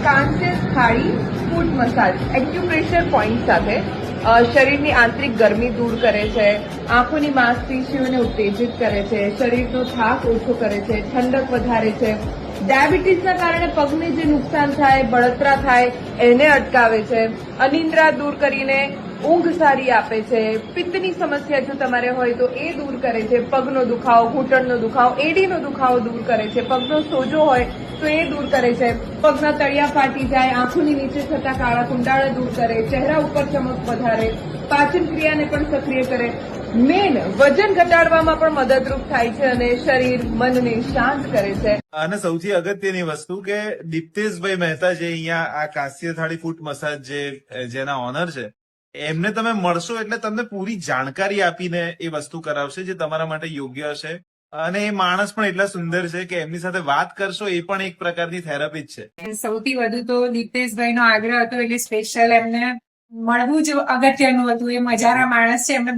કાંચેસ થાળી ફૂટ massage acupressure point સાથે શરીરની આંતરિક ગરમી દૂર કરે છે, આંખોની માંસપેશીઓને ઉત્તેજિત કરે છે, શરીરનો થાક ઓછો કરે છે, ઠંડક વધારે છે, ડાયાબિટીસના કારણે પગને જે નુકસાન થાય, બળતરા થાય એને અટકાવે છે, અનિદ્રા દૂર કરીને ઊંઘ સારી આપે છે, પિત્તની સમસ્યા જો તમારે હોય તો એ દૂર કરે છે, પગનો દુખાવો, ઘૂંટણનો દુખાવો, એડીનો દુખાવો દૂર કરે છે, પગનો સોજો હોય તો એ દૂર કરે છે, પગના તળિયા ફાટી જાય, આંખોની નીચે થતા કાળા કુંડાળા દૂર કરે, ચહેરા ઉપર ચમક વધારે, પાચન ક્રિયાને પણ સક્રિય કરે, મેન વજન ઘટાડવામાં પણ મદદરૂપ થાય છે અને શરીર મનને શાંત કરે છે. અને સૌથી અગત્યની વસ્તુ કે દીપ્તેશભાઈ મહેતા જે અહીંયા આ કાંસ્ય થાળી ફૂટ મસાજ જેના ઓનર છે એમને તમે મળશો એટલે તમને પૂરી જાણકારી આપીને એ વસ્તુ કરાવશે જે તમારા માટે યોગ્ય હશે. અને એ માણસ પણ એટલા સુંદર છે કે એમની સાથે વાત કરશો એ પણ એક પ્રકારની થેરાપી જ છે. સૌથી વધુ તો દીપ્તેશભાઈ નો આગ્રહ હતો એટલે સ્પેશિયલ એમને મળવું જ અગત્યનું હતું. એ મજાના માણસ છે, એમને